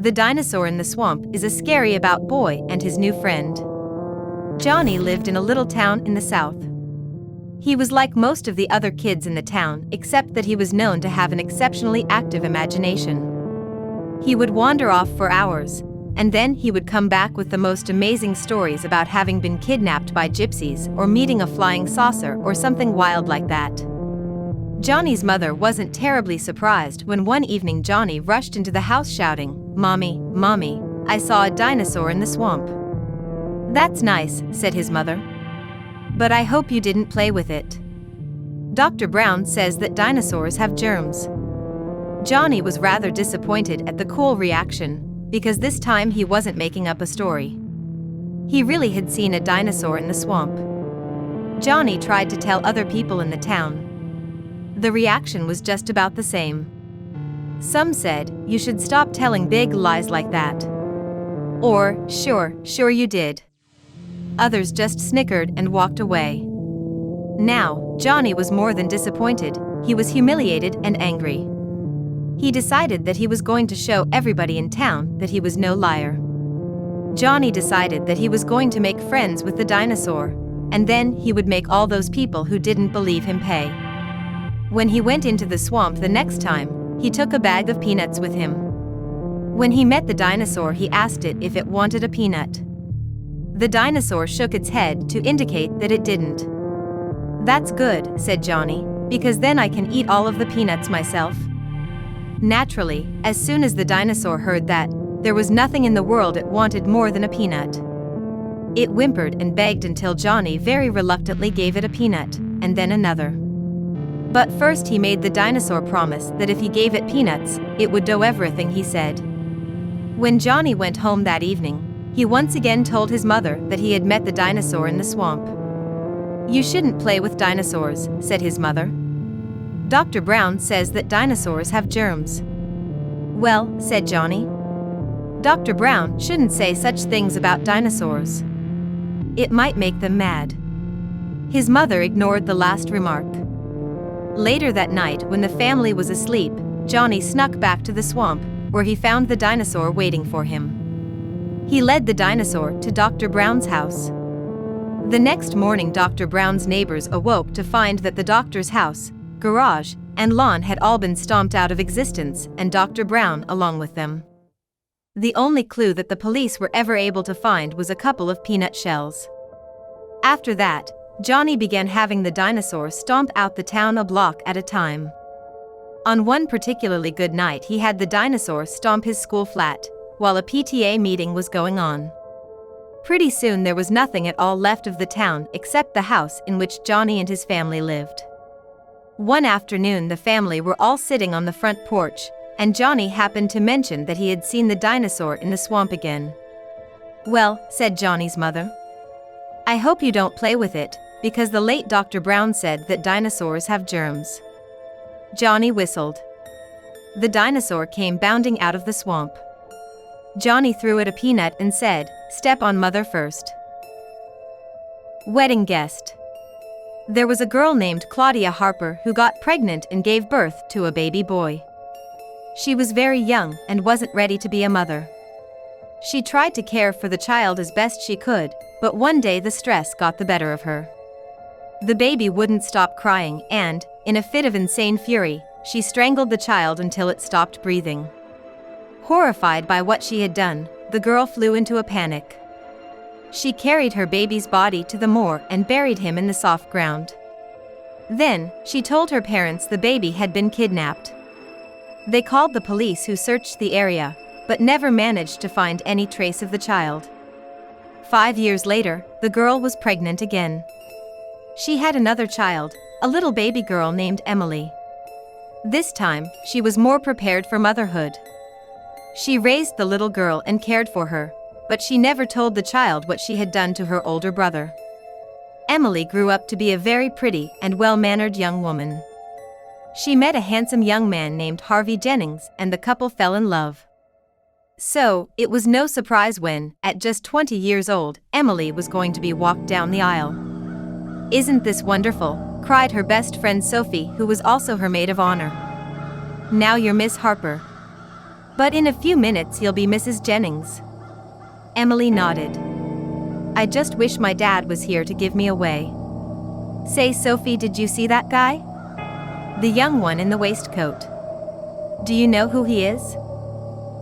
The Dinosaur in the Swamp is a scary about boy and his new friend. Johnny lived in a little town in the south. He was like most of the other kids in the town, except that he was known to have an exceptionally active imagination. He would wander off for hours, and then he would come back with the most amazing stories about having been kidnapped by gypsies or meeting a flying saucer or something wild like that. Johnny's mother wasn't terribly surprised when one evening Johnny rushed into the house shouting, "Mommy, Mommy, I saw a dinosaur in the swamp." "That's nice," said his mother. "But I hope you didn't play with it. Dr. Brown says that dinosaurs have germs." Johnny was rather disappointed at the cool reaction, because this time he wasn't making up a story. He really had seen a dinosaur in the swamp. Johnny tried to tell other people in the town. The reaction was just about the same. Some said, "You should stop telling big lies like that." Or, sure you did." Others just snickered and walked away. Now, Johnny was more than disappointed, he was humiliated and angry. He decided that he was going to show everybody in town that he was no liar. Johnny decided that he was going to make friends with the dinosaur, and then he would make all those people who didn't believe him pay. When he went into the swamp the next time, he took a bag of peanuts with him. When he met the dinosaur, he asked it if it wanted a peanut. The dinosaur shook its head to indicate that it didn't. "That's good," said Johnny, "because then I can eat all of the peanuts myself." Naturally, as soon as the dinosaur heard that, there was nothing in the world it wanted more than a peanut. It whimpered and begged until Johnny very reluctantly gave it a peanut, and then another. But first he made the dinosaur promise that if he gave it peanuts, it would do everything he said. When Johnny went home that evening, he once again told his mother that he had met the dinosaur in the swamp. "You shouldn't play with dinosaurs," said his mother. "Dr. Brown says that dinosaurs have germs." "Well," said Johnny, "Dr. Brown shouldn't say such things about dinosaurs. It might make them mad." His mother ignored the last remark. Later that night, when the family was asleep, Johnny snuck back to the swamp, where he found the dinosaur waiting for him. He led the dinosaur to Dr. Brown's house. The next morning, Dr. Brown's neighbors awoke to find that the doctor's house, garage, and lawn had all been stomped out of existence, and Dr. Brown along with them. The only clue that the police were ever able to find was a couple of peanut shells. After that, Johnny began having the dinosaur stomp out the town a block at a time. On one particularly good night, he had the dinosaur stomp his school flat, while a PTA meeting was going on. Pretty soon there was nothing at all left of the town except the house in which Johnny and his family lived. One afternoon the family were all sitting on the front porch, and Johnny happened to mention that he had seen the dinosaur in the swamp again. "Well," said Johnny's mother, "I hope you don't play with it, because the late Dr. Brown said that dinosaurs have germs." Johnny whistled. The dinosaur came bounding out of the swamp. Johnny threw it a peanut and said, "Step on mother first." Wedding guest. There was a girl named Claudia Harper who got pregnant and gave birth to a baby boy. She was very young and wasn't ready to be a mother. She tried to care for the child as best she could, but one day the stress got the better of her. The baby wouldn't stop crying and, in a fit of insane fury, she strangled the child until it stopped breathing. Horrified by what she had done, the girl flew into a panic. She carried her baby's body to the moor and buried him in the soft ground. Then, she told her parents the baby had been kidnapped. They called the police, who searched the area, but never managed to find any trace of the child. 5 years later, the girl was pregnant again. She had another child, a little baby girl named Emily. This time, she was more prepared for motherhood. She raised the little girl and cared for her, but she never told the child what she had done to her older brother. Emily grew up to be a very pretty and well-mannered young woman. She met a handsome young man named Harvey Jennings, and the couple fell in love. So, it was no surprise when, at just 20 years old, Emily was going to be walked down the aisle. "Isn't this wonderful?" cried her best friend Sophie, who was also her maid of honor. "Now you're Miss Harper." But in a few minutes he'll be Mrs. Jennings. Emily nodded. I just wish my dad was here to give me away. Say, Sophie, did you see that guy? The young one in the waistcoat. Do you know who he is?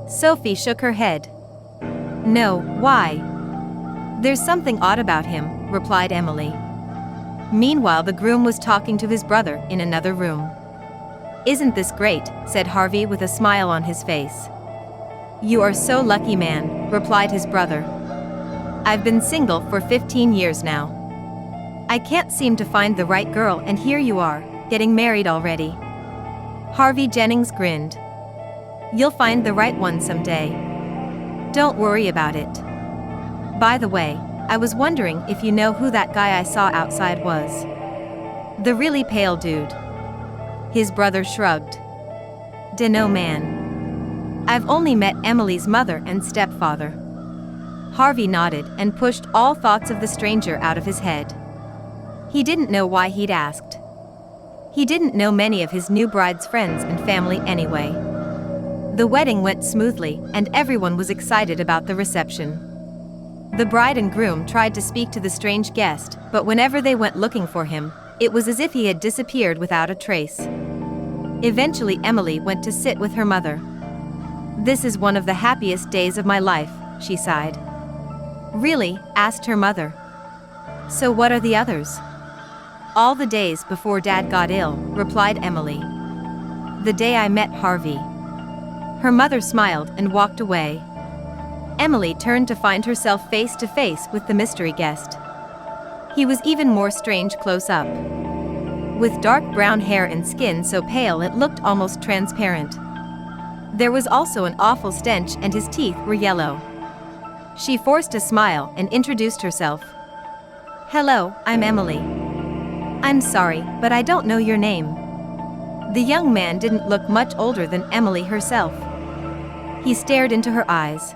Sophie shook her head. No, why? There's something odd about him, replied Emily. Meanwhile, the groom was talking to his brother in another room. Isn't this great, said Harvey with a smile on his face. You are so lucky, man, replied his brother. I've been single for 15 years now. I can't seem to find the right girl, and here you are, getting married already. Harvey Jennings grinned. You'll find the right one someday. Don't worry about it. By the way, I was wondering if you know who that guy I saw outside was. The really pale dude. His brother shrugged. Dunno, man. I've only met Emily's mother and stepfather. Harvey nodded and pushed all thoughts of the stranger out of his head. He didn't know why he'd asked. He didn't know many of his new bride's friends and family anyway. The wedding went smoothly, and everyone was excited about the reception. The bride and groom tried to speak to the strange guest, but whenever they went looking for him, it was as if he had disappeared without a trace. Eventually, Emily went to sit with her mother. This is one of the happiest days of my life, she sighed. Really? Asked her mother. So what are the others? All the days before Dad got ill, replied Emily. The day I met Harvey. Her mother smiled and walked away. Emily turned to find herself face to face with the mystery guest. He was even more strange close up. With dark brown hair and skin so pale it looked almost transparent. There was also an awful stench, and his teeth were yellow. She forced a smile and introduced herself. Hello, I'm Emily. I'm sorry, but I don't know your name. The young man didn't look much older than Emily herself. He stared into her eyes.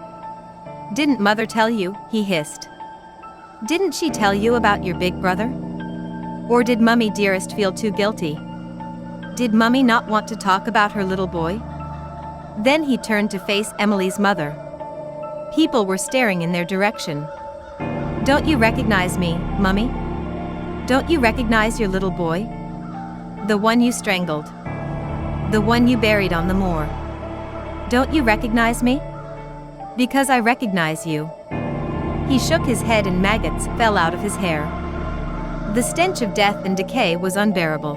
Didn't Mother tell you? He hissed. Didn't she tell you about your big brother? Or did Mummy dearest feel too guilty? Did Mummy not want to talk about her little boy? Then he turned to face Emily's mother. People were staring in their direction. Don't you recognize me, Mummy? Don't you recognize your little boy? The one you strangled. The one you buried on the moor. Don't you recognize me? Because I recognize you. He shook his head and maggots fell out of his hair. The stench of death and decay was unbearable.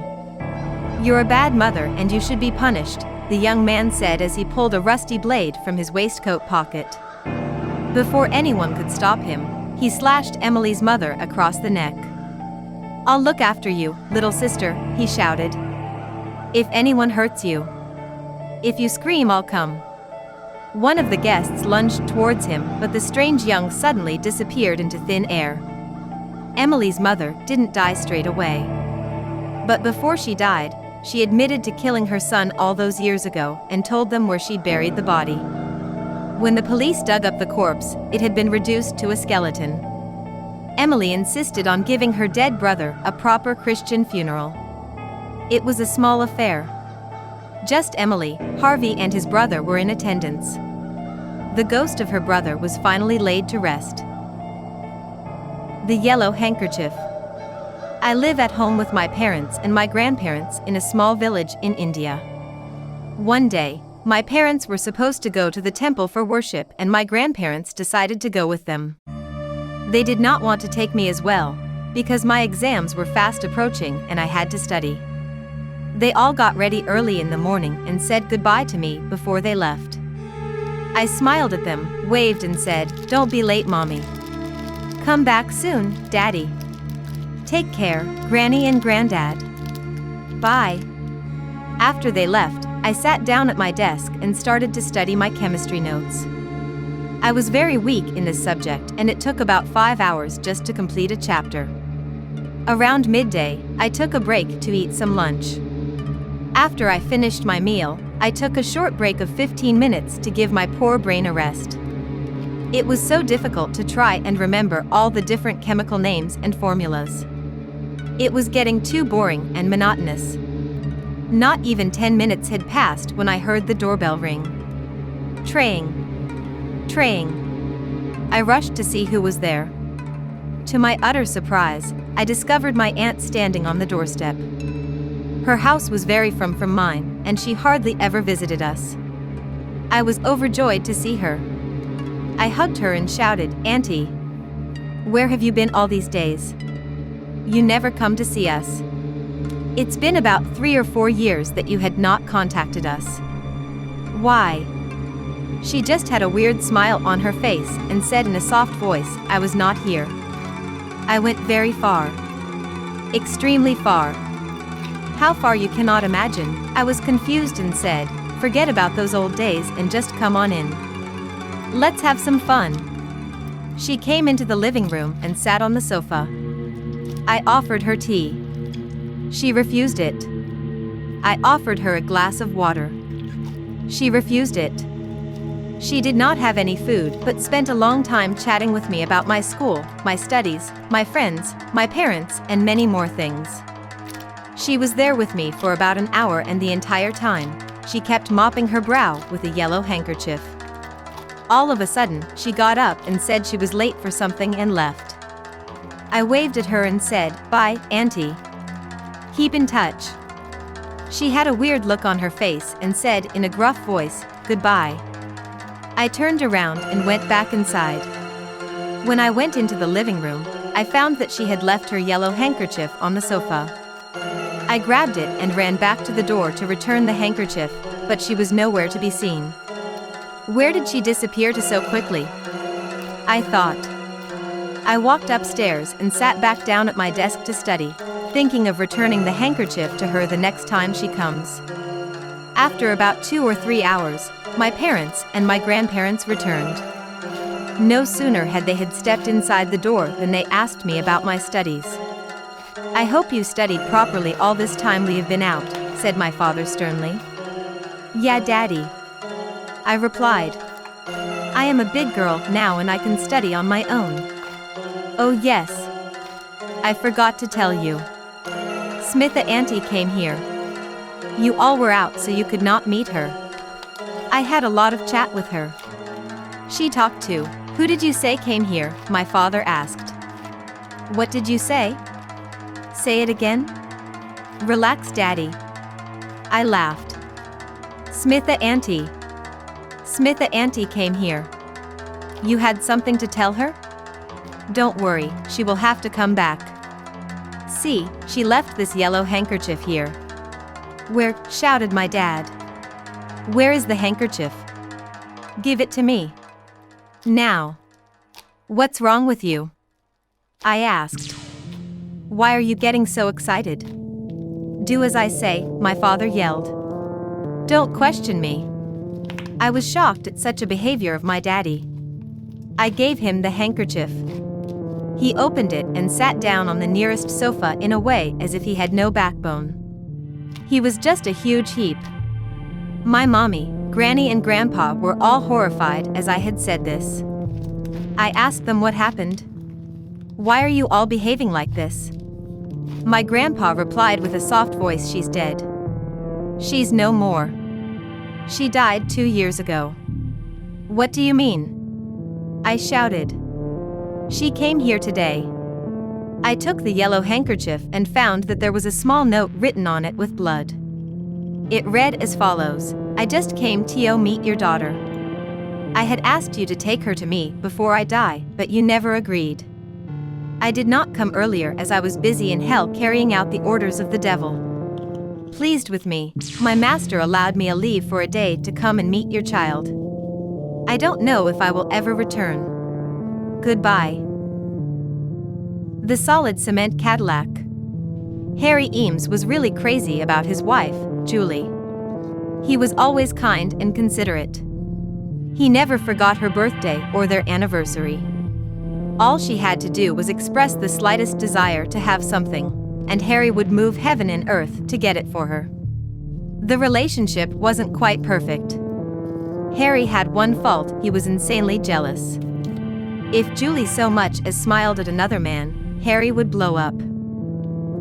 You're a bad mother and you should be punished, the young man said as he pulled a rusty blade from his waistcoat pocket. Before anyone could stop him, he slashed Emily's mother across the neck. I'll look after you, little sister, he shouted. If anyone hurts you. If you scream, I'll come. One of the guests lunged towards him, but the strange young suddenly disappeared into thin air. Emily's mother didn't die straight away. But before she died, she admitted to killing her son all those years ago and told them where she'd buried the body. When the police dug up the corpse, it had been reduced to a skeleton. Emily insisted on giving her dead brother a proper Christian funeral. It was a small affair. Just Emily, Harvey and his brother were in attendance. The ghost of her brother was finally laid to rest. The Yellow Handkerchief. I live at home with my parents and my grandparents in a small village in India. One day, my parents were supposed to go to the temple for worship and my grandparents decided to go with them. They did not want to take me as well, because my exams were fast approaching and I had to study. They all got ready early in the morning and said goodbye to me before they left. I smiled at them, waved and said, "Don't be late, Mommy. Come back soon, Daddy. Take care, Granny and Granddad. Bye." After they left, I sat down at my desk and started to study my chemistry notes. I was very weak in this subject and it took about 5 hours just to complete a chapter. Around midday, I took a break to eat some lunch. After I finished my meal, I took a short break of 15 minutes to give my poor brain a rest. It was so difficult to try and remember all the different chemical names and formulas. It was getting too boring and monotonous. Not even 10 minutes had passed when I heard the doorbell ring. Traying. I rushed to see who was there. To my utter surprise, I discovered my aunt standing on the doorstep. Her house was very far from mine, and she hardly ever visited us. I was overjoyed to see her. I hugged her and shouted, "Auntie, where have you been all these days? You never come to see us. It's been about 3 or 4 years that you had not contacted us. Why?" She just had a weird smile on her face and said in a soft voice, "I was not here. I went very far. Extremely far. How far you cannot imagine." I was confused and said, "Forget about those old days and just come on in. Let's have some fun." She came into the living room and sat on the sofa. I offered her tea. She refused it. I offered her a glass of water. She refused it. She did not have any food but spent a long time chatting with me about my school, my studies, my friends, my parents, and many more things. She was there with me for about an hour, and the entire time, she kept mopping her brow with a yellow handkerchief. All of a sudden, she got up and said she was late for something and left. I waved at her and said, "Bye, Auntie. Keep in touch." She had a weird look on her face and said in a gruff voice, "Goodbye." I turned around and went back inside. When I went into the living room, I found that she had left her yellow handkerchief on the sofa. I grabbed it and ran back to the door to return the handkerchief, but she was nowhere to be seen. Where did she disappear to so quickly? I thought. I walked upstairs and sat back down at my desk to study, thinking of returning the handkerchief to her the next time she comes. After about 2 or 3 hours, my parents and my grandparents returned. No sooner had they stepped inside the door than they asked me about my studies. "I hope you studied properly all this time we have been out," said my father sternly. "Yeah, Daddy," I replied. "I am a big girl now and I can study on my own." "Oh yes. I forgot to tell you. Smitha Auntie came here. You all were out so you could not meet her. I had a lot of chat with her. She talked too." "Who did you say came here?" my father asked. "What did you say? Say it again." "Relax, Daddy." I laughed. "Smitha Auntie. Smitha Auntie came here. You had something to tell her? Don't worry, she will have to come back. See, she left this yellow handkerchief here." "Where?" shouted my dad. "Where is the handkerchief? Give it to me. Now." "What's wrong with you?" I asked. "Why are you getting so excited?" "Do as I say," my father yelled. "Don't question me." I was shocked at such a behavior of my daddy. I gave him the handkerchief. He opened it and sat down on the nearest sofa in a way as if he had no backbone. He was just a huge heap. My mommy, Granny and Grandpa were all horrified as I had said this. I asked them what happened. "Why are you all behaving like this?" My grandpa replied with a soft voice, "She's dead. She's no more. She died 2 years ago." "What do you mean?" I shouted. "She came here today." I took the yellow handkerchief and found that there was a small note written on it with blood. It read as follows: "I just came to meet your daughter. I had asked you to take her to me before I die, but you never agreed. I did not come earlier as I was busy in hell carrying out the orders of the devil. Pleased with me, my master allowed me a leave for a day to come and meet your child. I don't know if I will ever return. Goodbye." The solid cement Cadillac. Harry Eames was really crazy about his wife, Julie. He was always kind and considerate. He never forgot her birthday or their anniversary. All she had to do was express the slightest desire to have something, and Harry would move heaven and earth to get it for her. The relationship wasn't quite perfect. Harry had one fault: he was insanely jealous. If Julie so much as smiled at another man, Harry would blow up.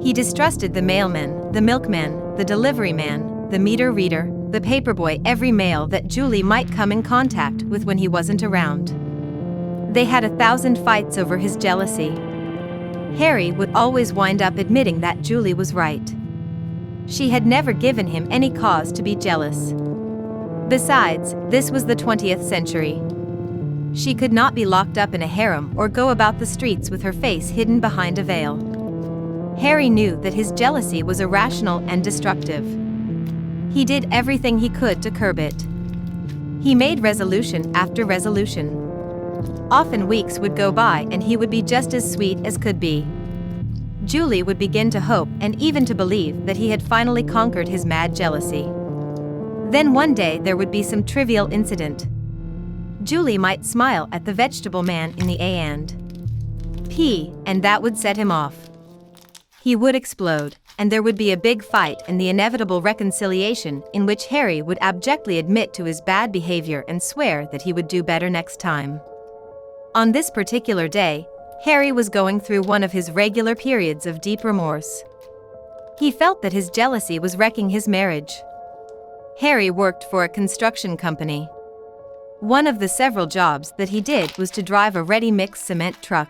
He distrusted the mailman, the milkman, the delivery man, the meter reader, the paperboy, every male that Julie might come in contact with when he wasn't around. They had 1,000 fights over his jealousy. Harry would always wind up admitting that Julie was right. She had never given him any cause to be jealous. Besides, this was the 20th century. She could not be locked up in a harem or go about the streets with her face hidden behind a veil. Harry knew that his jealousy was irrational and destructive. He did everything he could to curb it. He made resolution after resolution. Often weeks would go by and he would be just as sweet as could be. Julie would begin to hope and even to believe that he had finally conquered his mad jealousy. Then one day there would be some trivial incident. Julie might smile at the vegetable man in the A&P, and that would set him off. He would explode, and there would be a big fight and the inevitable reconciliation in which Harry would abjectly admit to his bad behavior and swear that he would do better next time. On this particular day, Harry was going through one of his regular periods of deep remorse. He felt that his jealousy was wrecking his marriage. Harry worked for a construction company. One of the several jobs that he did was to drive a ready-mix cement truck.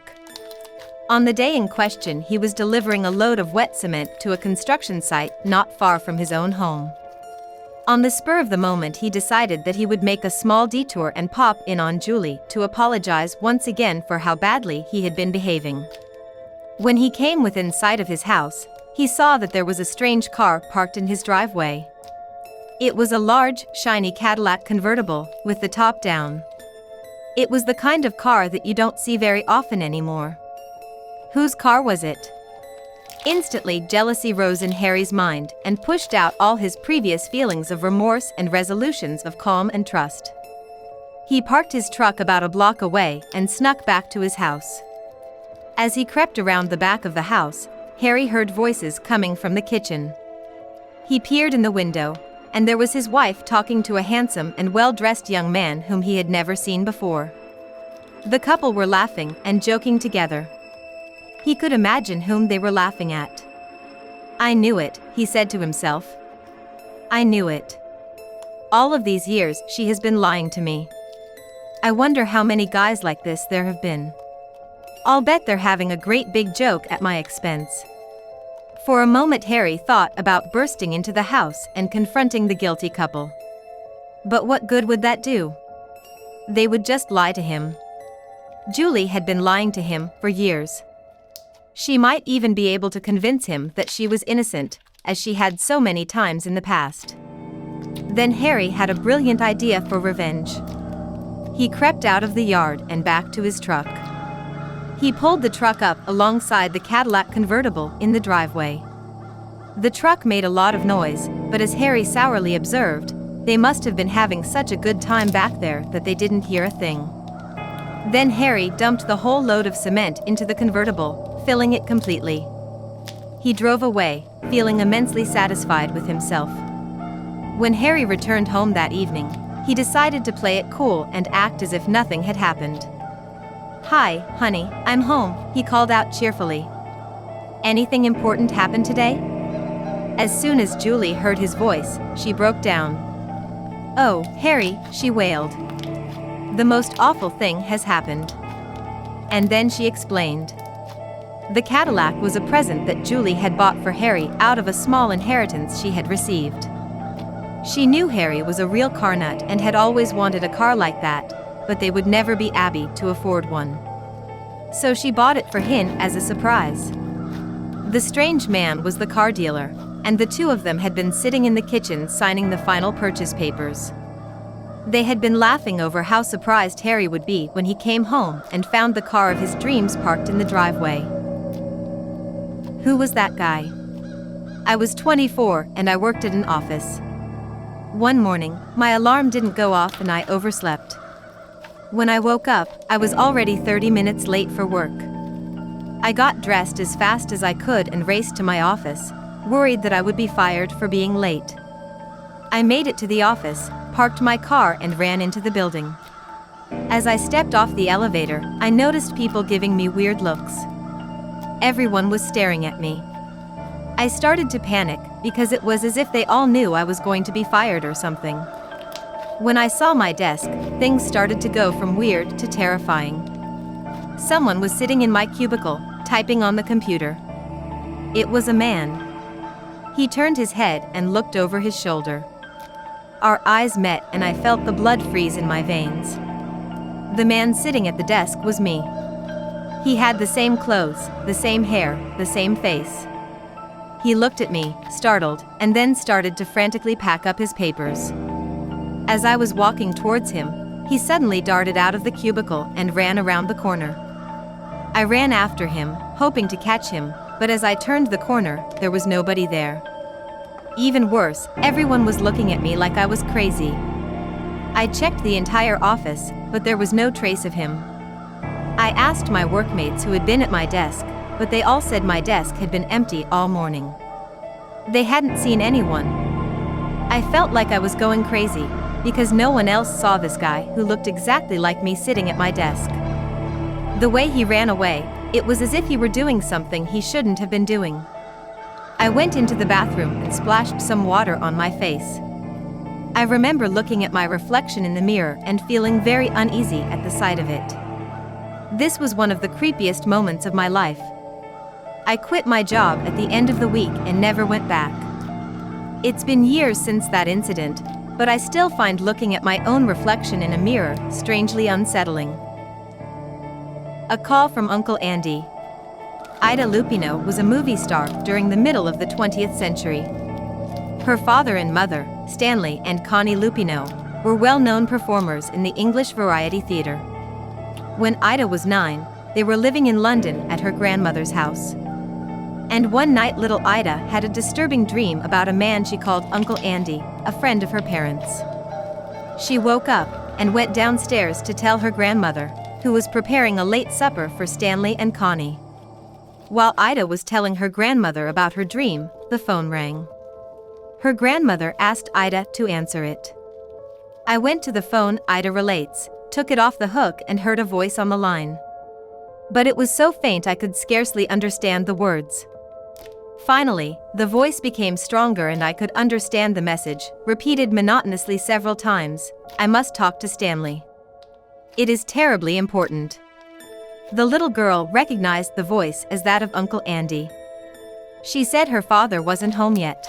On the day in question, he was delivering a load of wet cement to a construction site not far from his own home. On the spur of the moment, he decided that he would make a small detour and pop in on Julie to apologize once again for how badly he had been behaving. When he came within sight of his house, he saw that there was a strange car parked in his driveway. It was a large, shiny Cadillac convertible, with the top down. It was the kind of car that you don't see very often anymore. Whose car was it? Instantly, jealousy rose in Harry's mind and pushed out all his previous feelings of remorse and resolutions of calm and trust. He parked his truck about a block away and snuck back to his house. As he crept around the back of the house, Harry heard voices coming from the kitchen. He peered in the window, and there was his wife talking to a handsome and well-dressed young man whom he had never seen before. The couple were laughing and joking together. He could imagine whom they were laughing at. "I knew it," he said to himself. "I knew it. All of these years she has been lying to me. I wonder how many guys like this there have been. I'll bet they're having a great big joke at my expense." For a moment Harry thought about bursting into the house and confronting the guilty couple. But what good would that do? They would just lie to him. Julie had been lying to him for years. She might even be able to convince him that she was innocent, as she had so many times in the past. Then Harry had a brilliant idea for revenge. He crept out of the yard and back to his truck. He pulled the truck up alongside the Cadillac convertible in the driveway. The truck made a lot of noise, but as Harry sourly observed, they must have been having such a good time back there that they didn't hear a thing. Then Harry dumped the whole load of cement into the convertible, filling it completely. He drove away, feeling immensely satisfied with himself. When Harry returned home that evening, he decided to play it cool and act as if nothing had happened. "Hi, honey, I'm home," he called out cheerfully. "Anything important happened today?" As soon as Julie heard his voice, she broke down. "Oh, Harry," she wailed. "The most awful thing has happened." And then she explained. The Cadillac was a present that Julie had bought for Harry out of a small inheritance she had received. She knew Harry was a real car nut and had always wanted a car like that, but they would never be Abby to afford one. So she bought it for him as a surprise. The strange man was the car dealer, and the two of them had been sitting in the kitchen signing the final purchase papers. They had been laughing over how surprised Harry would be when he came home and found the car of his dreams parked in the driveway. Who was that guy? I was 24 and I worked at an office. One morning, my alarm didn't go off and I overslept. When I woke up, I was already 30 minutes late for work. I got dressed as fast as I could and raced to my office, worried that I would be fired for being late. I made it to the office, parked my car and ran into the building. As I stepped off the elevator, I noticed people giving me weird looks. Everyone was staring at me. I started to panic because it was as if they all knew I was going to be fired or something. When I saw my desk, things started to go from weird to terrifying. Someone was sitting in my cubicle, typing on the computer. It was a man. He turned his head and looked over his shoulder. Our eyes met and I felt the blood freeze in my veins. The man sitting at the desk was me. He had the same clothes, the same hair, the same face. He looked at me, startled, and then started to frantically pack up his papers. As I was walking towards him, he suddenly darted out of the cubicle and ran around the corner. I ran after him, hoping to catch him, but as I turned the corner, there was nobody there. Even worse, everyone was looking at me like I was crazy. I checked the entire office, but there was no trace of him. I asked my workmates who had been at my desk, but they all said my desk had been empty all morning. They hadn't seen anyone. I felt like I was going crazy, because no one else saw this guy who looked exactly like me sitting at my desk. The way he ran away, it was as if he were doing something he shouldn't have been doing. I went into the bathroom and splashed some water on my face. I remember looking at my reflection in the mirror and feeling very uneasy at the sight of it. This was one of the creepiest moments of my life. I quit my job at the end of the week and never went back. It's been years since that incident, but I still find looking at my own reflection in a mirror strangely unsettling. A call from Uncle Andy. Ida Lupino was a movie star during the middle of the 20th century. Her father and mother, Stanley and Connie Lupino, were well-known performers in the English variety theatre. When Ida was 9, they were living in London at her grandmother's house. And one night little Ida had a disturbing dream about a man she called Uncle Andy, a friend of her parents. She woke up and went downstairs to tell her grandmother, who was preparing a late supper for Stanley and Connie. While Ida was telling her grandmother about her dream, the phone rang. Her grandmother asked Ida to answer it. I went to the phone, Ida relates, took it off the hook and heard a voice on the line. But it was so faint I could scarcely understand the words. Finally, the voice became stronger and I could understand the message, repeated monotonously several times, "I must talk to Stanley. It is terribly important." The little girl recognized the voice as that of Uncle Andy. She said her father wasn't home yet.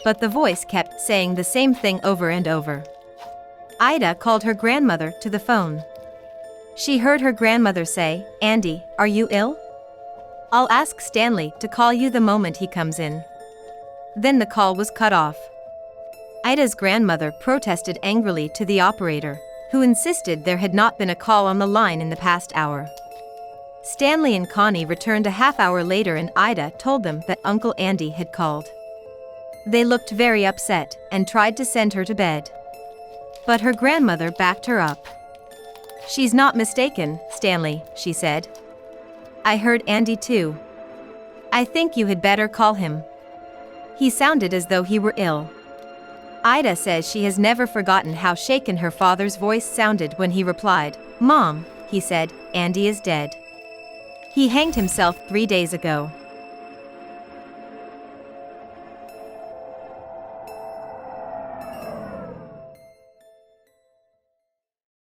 But the voice kept saying the same thing over and over. Ida called her grandmother to the phone. She heard her grandmother say, "Andy, are you ill? I'll ask Stanley to call you the moment he comes in." Then the call was cut off. Ida's grandmother protested angrily to the operator, who insisted there had not been a call on the line in the past hour. Stanley and Connie returned a half hour later and Ida told them that Uncle Andy had called. They looked very upset and tried to send her to bed. But her grandmother backed her up. "She's not mistaken, Stanley," she said. "I heard Andy too. I think you had better call him. He sounded as though he were ill." Ida says she has never forgotten how shaken her father's voice sounded when he replied, "Mom," he said, "Andy is dead. He hanged himself 3 days ago."